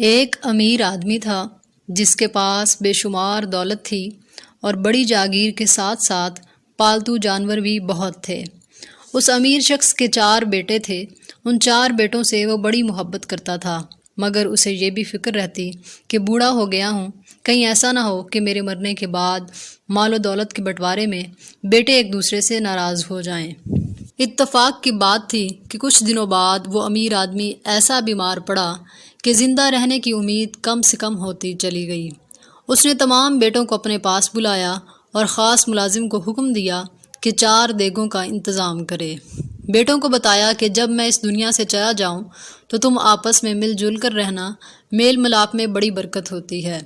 ایک امیر آدمی تھا جس کے پاس بے شمار دولت تھی اور بڑی جاگیر کے ساتھ ساتھ پالتو جانور بھی بہت تھے۔ اس امیر شخص کے 4 بیٹے تھے۔ ان 4 بیٹوں سے وہ بڑی محبت کرتا تھا، مگر اسے یہ بھی فکر رہتی کہ بوڑھا ہو گیا ہوں، کہیں ایسا نہ ہو کہ میرے مرنے کے بعد مال و دولت کے بٹوارے میں بیٹے ایک دوسرے سے ناراض ہو جائیں۔ اتفاق کی بات تھی کہ کچھ دنوں بعد وہ امیر آدمی ایسا بیمار پڑا کہ زندہ رہنے کی امید کم سے کم ہوتی چلی گئی۔ اس نے تمام بیٹوں کو اپنے پاس بلایا اور خاص ملازم کو حکم دیا کہ 4 دیگوں کا انتظام کرے۔ بیٹوں کو بتایا کہ جب میں اس دنیا سے چلا جاؤں تو تم آپس میں مل جل کر رہنا، میل ملاپ میں بڑی برکت ہوتی ہے۔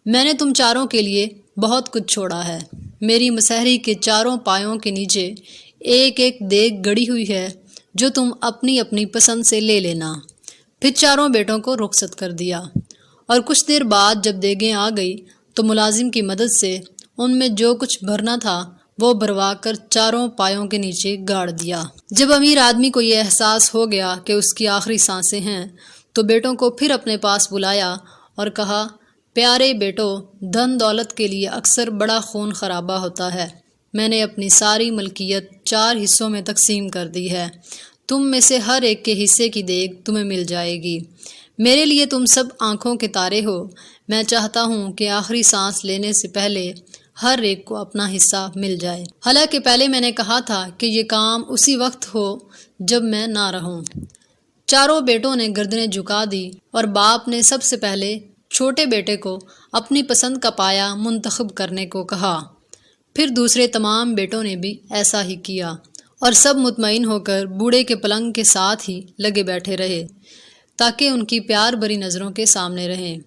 میں نے تم چاروں کے لیے بہت کچھ چھوڑا ہے۔ میری مسحری کے 4 پایوں کے نیچے ایک ایک دیگ گڑی ہوئی ہے جو تم اپنی اپنی پسند سے لے لینا۔ پھر 4 بیٹوں کو رخصت کر دیا، اور کچھ دیر بعد جب دیگیں آ گئی تو ملازم کی مدد سے ان میں جو کچھ بھرنا تھا وہ بھروا کر 4 پایوں کے نیچے گاڑ دیا۔ جب امیر آدمی کو یہ احساس ہو گیا کہ اس کی آخری سانسیں ہیں تو بیٹوں کو پھر اپنے پاس بلایا اور کہا، پیارے بیٹو، دھن دولت کے لیے اکثر بڑا خون خرابہ ہوتا ہے۔ میں نے اپنی ساری ملکیت 4 حصوں میں تقسیم کر دی ہے۔ تم میں سے ہر ایک کے حصے کی دیگ تمہیں مل جائے گی۔ میرے لیے تم سب آنکھوں کے تارے ہو۔ میں چاہتا ہوں کہ آخری سانس لینے سے پہلے ہر ایک کو اپنا حصہ مل جائے۔ حالانکہ پہلے میں نے کہا تھا کہ یہ کام اسی وقت ہو جب میں نہ رہوں۔ 4 بیٹوں نے گردنیں جھکا دی اور باپ نے سب سے پہلے چھوٹے بیٹے کو اپنی پسند کا پایا منتخب کرنے کو کہا۔ پھر دوسرے تمام بیٹوں نے بھی ایسا ہی کیا، اور سب مطمئن ہو کر بوڑھے کے پلنگ کے ساتھ ہی لگے بیٹھے رہے تاکہ ان کی پیار بری نظروں کے سامنے رہیں۔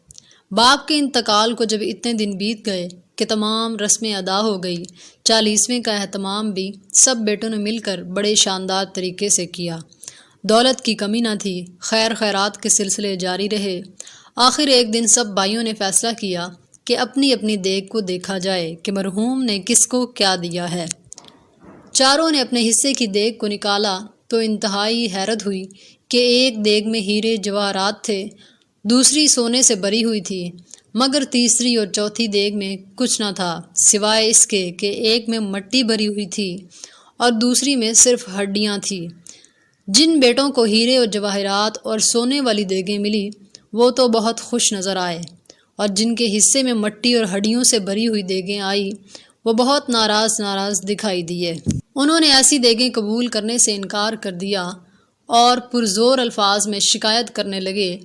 باپ کے انتقال کو جب اتنے دن بیت گئے کہ تمام رسمیں ادا ہو گئی، 40ویں کا اہتمام بھی سب بیٹوں نے مل کر بڑے شاندار طریقے سے کیا۔ دولت کی کمی نہ تھی، خیر خیرات کے سلسلے جاری رہے۔ آخر ایک دن سب بھائیوں نے فیصلہ کیا کہ اپنی اپنی دیگ کو دیکھا جائے کہ مرحوم نے کس کو کیا دیا ہے۔ 4 نے اپنے حصے کی دیگ کو نکالا تو انتہائی حیرت ہوئی کہ ایک دیگ میں ہیرے جواہرات تھے، دوسری سونے سے بری ہوئی تھی، مگر تیسری اور چوتھی دیگ میں کچھ نہ تھا سوائے اس کے کہ ایک میں مٹی بری ہوئی تھی اور دوسری میں صرف ہڈیاں تھیں۔ جن بیٹوں کو ہیرے اور جواہرات اور سونے والی دیگیں ملی وہ تو بہت خوش نظر آئے، اور جن کے حصے میں مٹی اور ہڈیوں سے بری ہوئی دیگیں آئی وہ بہت ناراض دکھائی دیے۔ انہوں نے ایسی دیگیں قبول کرنے سے انکار کر دیا اور پرزور الفاظ میں شکایت کرنے لگے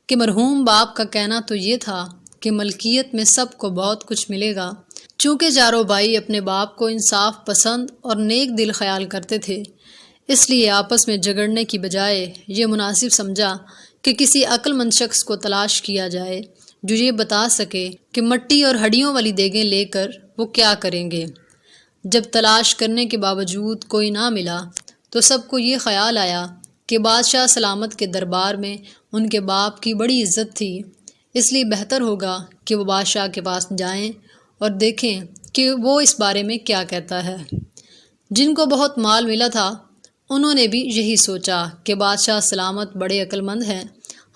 کہ مرحوم باپ کا کہنا تو یہ تھا کہ ملکیت میں سب کو بہت کچھ ملے گا۔ چونکہ 4 بھائی اپنے باپ کو انصاف پسند اور نیک دل خیال کرتے تھے، اس لیے آپس میں جھگڑنے کی بجائے یہ مناسب سمجھا کہ کسی عقل مند شخص کو تلاش کیا جائے جو یہ بتا سکے کہ مٹی اور ہڈیوں والی دیگیں لے کر وہ کیا کریں گے۔ جب تلاش کرنے کے باوجود کوئی نہ ملا تو سب کو یہ خیال آیا کہ بادشاہ سلامت کے دربار میں ان کے باپ کی بڑی عزت تھی، اس لیے بہتر ہوگا کہ وہ بادشاہ کے پاس جائیں اور دیکھیں کہ وہ اس بارے میں کیا کہتا ہے۔ جن کو بہت مال ملا تھا انہوں نے بھی یہی سوچا کہ بادشاہ سلامت بڑے عقل مند ہیں،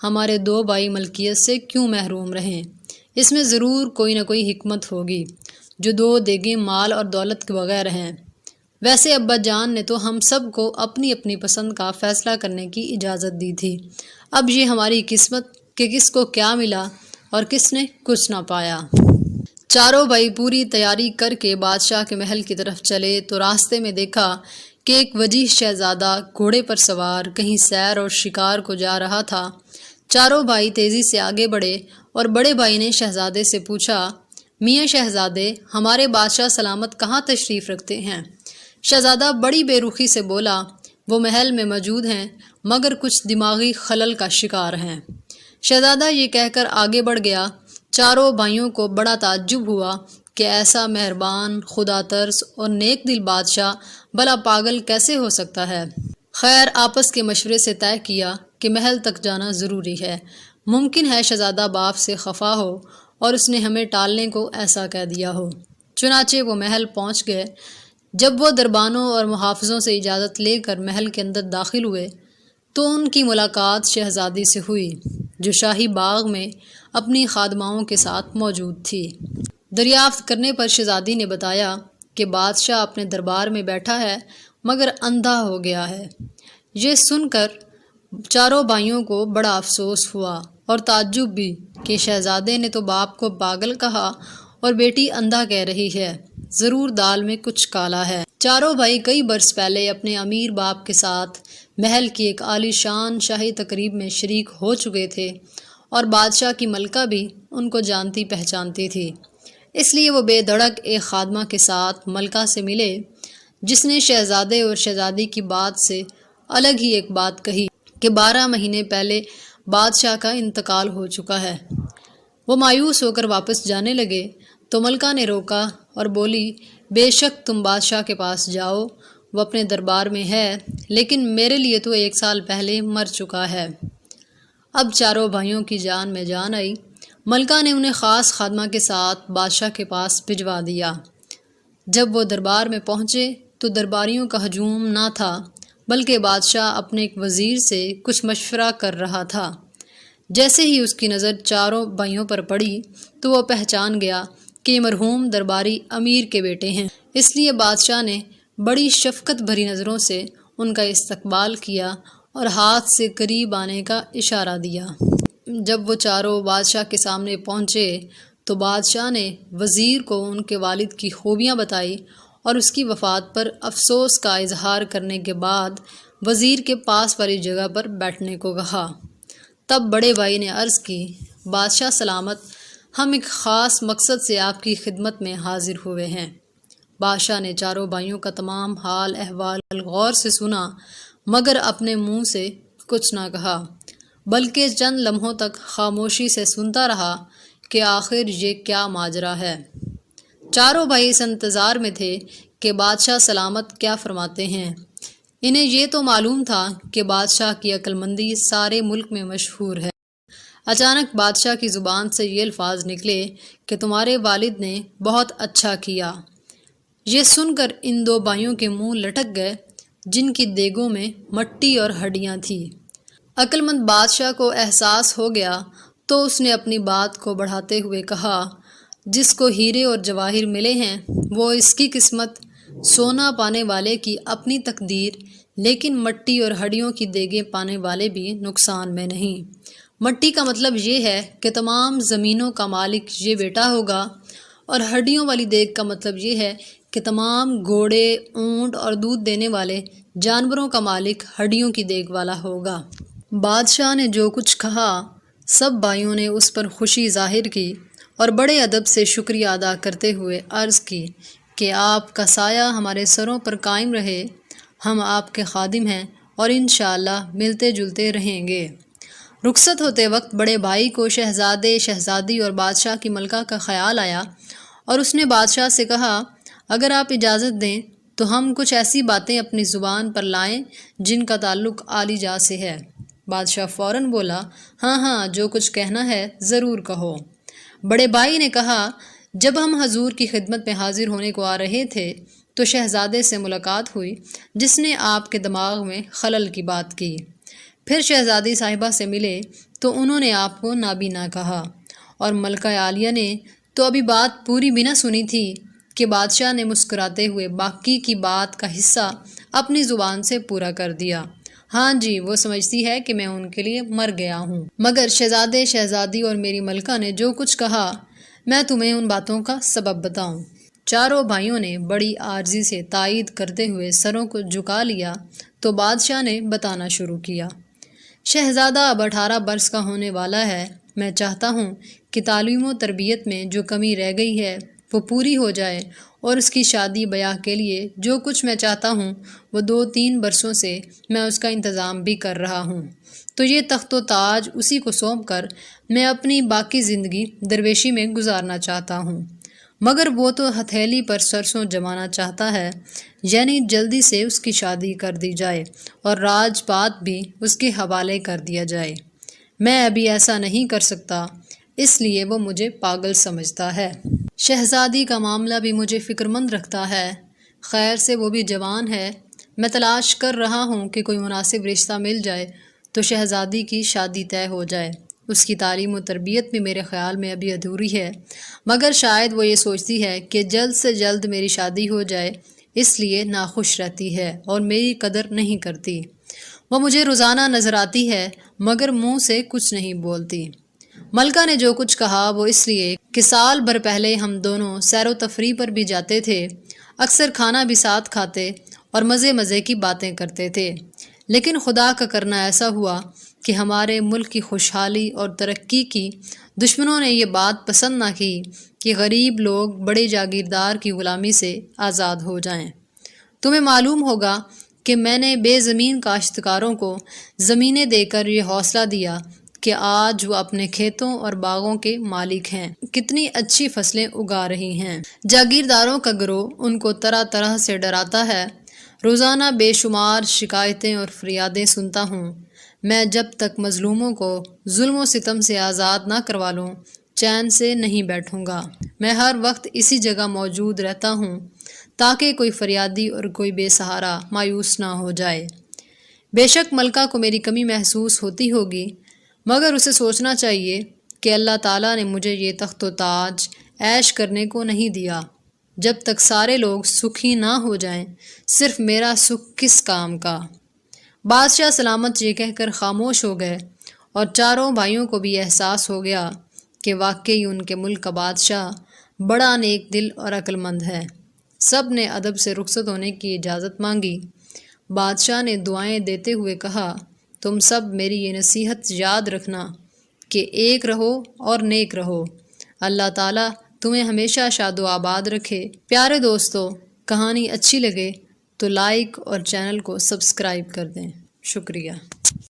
ہمارے 2 بھائی ملکیت سے کیوں محروم رہیں؟ اس میں ضرور کوئی نہ کوئی حکمت ہوگی جو 2 دیگیں مال اور دولت کے بغیر ہیں۔ ویسے ابا جان نے تو ہم سب کو اپنی اپنی پسند کا فیصلہ کرنے کی اجازت دی تھی، اب یہ ہماری قسمت کہ کس کو کیا ملا اور کس نے کچھ نہ پایا۔ 4 بھائی پوری تیاری کر کے بادشاہ کے محل کی طرف چلے تو راستے میں دیکھا کہ ایک وجیح شہزادہ گھوڑے پر سوار کہیں سیر اور شکار کو جا رہا تھا۔ 4 بھائی تیزی سے آگے بڑھے اور بڑے بھائی نے شہزادے سے پوچھا، میاں شہزادے، ہمارے بادشاہ سلامت کہاں تشریف رکھتے ہیں؟ شہزادہ بڑی بے رخی سے بولا، وہ محل میں موجود ہیں مگر کچھ دماغی خلل کا شکار ہیں۔ شہزادہ یہ کہہ کر آگے بڑھ گیا۔ 4 بھائیوں کو بڑا تعجب ہوا کہ ایسا مہربان، خدا ترس اور نیک دل بادشاہ بھلا پاگل کیسے ہو سکتا ہے؟ خیر آپس کے مشورے سے طے کیا کہ محل تک جانا ضروری ہے، ممکن ہے شہزادہ باپ سے خفا ہو اور اس نے ہمیں ٹالنے کو ایسا کہہ دیا ہو۔ چنانچہ وہ محل پہنچ گئے۔ جب وہ دربانوں اور محافظوں سے اجازت لے کر محل کے اندر داخل ہوئے تو ان کی ملاقات شہزادی سے ہوئی جو شاہی باغ میں اپنی خادماؤں کے ساتھ موجود تھی۔ دریافت کرنے پر شہزادی نے بتایا کہ بادشاہ اپنے دربار میں بیٹھا ہے مگر اندھا ہو گیا ہے۔ یہ سن کر چاروں بھائیوں کو بڑا افسوس ہوا اور تعجب بھی کہ شہزادے نے تو باپ کو پاگل کہا اور بیٹی اندھا کہہ رہی ہے، ضرور دال میں کچھ کالا ہے۔ چاروں بھائی کئی برس پہلے اپنے امیر باپ کے ساتھ محل کی ایک عالی شان شاہی تقریب میں شریک ہو چکے تھے اور بادشاہ کی ملکہ بھی ان کو جانتی پہچانتی تھی، اس لیے وہ بے دھڑک ایک خادمہ کے ساتھ ملکہ سے ملے جس نے شہزادے اور شہزادی کی بات سے الگ ہی ایک بات کہی کہ 12 مہینے پہلے بادشاہ کا انتقال ہو چکا ہے۔ وہ مایوس ہو کر واپس جانے لگے تو ملکہ نے روکا اور بولی، بے شک تم بادشاہ کے پاس جاؤ، وہ اپنے دربار میں ہے، لیکن میرے لیے تو 1 سال پہلے مر چکا ہے۔ اب چاروں بھائیوں کی جان میں جان آئی۔ ملکہ نے انہیں خاص خادمہ کے ساتھ بادشاہ کے پاس بھجوا دیا۔ جب وہ دربار میں پہنچے تو درباریوں کا ہجوم نہ تھا، بلکہ بادشاہ اپنے ایک وزیر سے کچھ مشورہ کر رہا تھا۔ جیسے ہی اس کی نظر چاروں بھائیوں پر پڑی تو وہ پہچان گیا کہ یہ مرحوم درباری امیر کے بیٹے ہیں، اس لیے بادشاہ نے بڑی شفقت بھری نظروں سے ان کا استقبال کیا اور ہاتھ سے قریب آنے کا اشارہ دیا۔ جب وہ چاروں بادشاہ کے سامنے پہنچے تو بادشاہ نے وزیر کو ان کے والد کی خوبیاں بتائی اور اس کی وفات پر افسوس کا اظہار کرنے کے بعد وزیر کے پاس والی جگہ پر بیٹھنے کو کہا۔ تب بڑے بھائی نے عرض کی، بادشاہ سلامت، ہم ایک خاص مقصد سے آپ کی خدمت میں حاضر ہوئے ہیں۔ بادشاہ نے چاروں بھائیوں کا تمام حال احوال غور سے سنا مگر اپنے منہ سے کچھ نہ کہا، بلکہ چند لمحوں تک خاموشی سے سنتا رہا کہ آخر یہ کیا ماجرا ہے۔ چاروں بھائی اس انتظار میں تھے کہ بادشاہ سلامت کیا فرماتے ہیں۔ انہیں یہ تو معلوم تھا کہ بادشاہ کی عقل مندی سارے ملک میں مشہور ہے۔ اچانک بادشاہ کی زبان سے یہ الفاظ نکلے کہ تمہارے والد نے بہت اچھا کیا۔ یہ سن کر ان 2 بھائیوں کے منہ لٹک گئے جن کی دیگوں میں مٹی اور ہڈیاں تھیں۔ عقل مند بادشاہ کو احساس ہو گیا تو اس نے اپنی بات کو بڑھاتے ہوئے کہا، جس کو ہیرے اور جواہر ملے ہیں وہ اس کی قسمت، سونا پانے والے کی اپنی تقدیر، لیکن مٹی اور ہڈیوں کی دیگیں پانے والے بھی نقصان میں نہیں۔ مٹی کا مطلب یہ ہے کہ تمام زمینوں کا مالک یہ بیٹا ہوگا، اور ہڈیوں والی دیگ کا مطلب یہ ہے کہ تمام گھوڑے، اونٹ اور دودھ دینے والے جانوروں کا مالک ہڈیوں کی دیگ والا ہوگا۔ بادشاہ نے جو کچھ کہا سب بھائیوں نے اس پر خوشی ظاہر کی اور بڑے ادب سے شکریہ ادا کرتے ہوئے عرض کی کہ آپ کا سایہ ہمارے سروں پر قائم رہے، ہم آپ کے خادم ہیں اور انشاءاللہ ملتے جلتے رہیں گے۔ رخصت ہوتے وقت بڑے بھائی کو شہزادے، شہزادی اور بادشاہ کی ملکہ کا خیال آیا اور اس نے بادشاہ سے کہا، اگر آپ اجازت دیں تو ہم کچھ ایسی باتیں اپنی زبان پر لائیں جن کا تعلق عالی جاہ سے ہے۔ بادشاہ فوراً بولا، ہاں ہاں، جو کچھ کہنا ہے ضرور کہو۔ بڑے بھائی نے کہا، جب ہم حضور کی خدمت میں حاضر ہونے کو آ رہے تھے تو شہزادے سے ملاقات ہوئی جس نے آپ کے دماغ میں خلل کی بات کی۔ پھر شہزادی صاحبہ سے ملے تو انہوں نے آپ کو نابینا کہا، اور ملکہ عالیہ نے تو ابھی بات پوری بھی نہ سنی تھی کہ بادشاہ نے مسکراتے ہوئے باقی کی بات کا حصہ اپنی زبان سے پورا کر دیا۔ ہاں جی، وہ سمجھتی ہے کہ میں ان کے لیے مر گیا ہوں، مگر شہزادے، شہزادی اور میری ملکہ نے جو کچھ کہا میں تمہیں ان باتوں کا سبب بتاؤں۔ چاروں بھائیوں نے بڑی عاجزی سے تائید کرتے ہوئے سروں کو جھکا لیا تو بادشاہ نے بتانا شروع کیا۔ شہزادہ اب 18 برس کا ہونے والا ہے۔ میں چاہتا ہوں کہ تعلیم و تربیت میں جو کمی رہ گئی ہے وہ پوری ہو جائے، اور اس کی شادی بیاہ کے لیے جو کچھ میں چاہتا ہوں وہ 2-3 برسوں سے میں اس کا انتظام بھی کر رہا ہوں، تو یہ تخت و تاج اسی کو سونپ کر میں اپنی باقی زندگی درویشی میں گزارنا چاہتا ہوں، مگر وہ تو ہتھیلی پر سرسوں جمانا چاہتا ہے، یعنی جلدی سے اس کی شادی کر دی جائے اور راج پات بھی اس کے حوالے کر دیا جائے۔ میں ابھی ایسا نہیں کر سکتا، اس لیے وہ مجھے پاگل سمجھتا ہے۔ شہزادی کا معاملہ بھی مجھے فکر مند رکھتا ہے، خیر سے وہ بھی جوان ہے، میں تلاش کر رہا ہوں کہ کوئی مناسب رشتہ مل جائے تو شہزادی کی شادی طے ہو جائے۔ اس کی تعلیم و تربیت بھی میرے خیال میں ابھی ادھوری ہے، مگر شاید وہ یہ سوچتی ہے کہ جلد سے جلد میری شادی ہو جائے، اس لیے ناخوش رہتی ہے اور میری قدر نہیں کرتی۔ وہ مجھے روزانہ نظر آتی ہے مگر منہ سے کچھ نہیں بولتی۔ ملکہ نے جو کچھ کہا وہ اس لیے کہ سال بھر پہلے ہم دونوں سیر و تفریح پر بھی جاتے تھے، اکثر کھانا بھی ساتھ کھاتے اور مزے مزے کی باتیں کرتے تھے، لیکن خدا کا کرنا ایسا ہوا کہ ہمارے ملک کی خوشحالی اور ترقی کی دشمنوں نے یہ بات پسند نہ کی کہ غریب لوگ بڑے جاگیردار کی غلامی سے آزاد ہو جائیں۔ تمہیں معلوم ہوگا کہ میں نے بے زمین کاشتکاروں کو زمینیں دے کر یہ حوصلہ دیا کہ آج وہ اپنے کھیتوں اور باغوں کے مالک ہیں، کتنی اچھی فصلیں اگا رہی ہیں۔ جاگیرداروں کا گروہ ان کو طرح طرح سے ڈراتا ہے۔ روزانہ بے شمار شکایتیں اور فریادیں سنتا ہوں۔ میں جب تک مظلوموں کو ظلم و ستم سے آزاد نہ کروا لوں چین سے نہیں بیٹھوں گا۔ میں ہر وقت اسی جگہ موجود رہتا ہوں تاکہ کوئی فریادی اور کوئی بے سہارا مایوس نہ ہو جائے۔ بے شک ملکہ کو میری کمی محسوس ہوتی ہوگی، مگر اسے سوچنا چاہیے کہ اللہ تعالیٰ نے مجھے یہ تخت و تاج عیش کرنے کو نہیں دیا۔ جب تک سارے لوگ سکھی نہ ہو جائیں صرف میرا سکھ کس کام کا۔ بادشاہ سلامت یہ کہہ کر خاموش ہو گئے اور چاروں بھائیوں کو بھی احساس ہو گیا کہ واقعی ان کے ملک کا بادشاہ بڑا نیک دل اور عقل مند ہے۔ سب نے ادب سے رخصت ہونے کی اجازت مانگی۔ بادشاہ نے دعائیں دیتے ہوئے کہا، تم سب میری یہ نصیحت یاد رکھنا کہ ایک رہو اور نیک رہو۔ اللہ تعالیٰ تمہیں ہمیشہ شاد و آباد رکھے۔ پیارے دوستو، کہانی اچھی لگے تو لائک اور چینل کو سبسکرائب کر دیں۔ شکریہ۔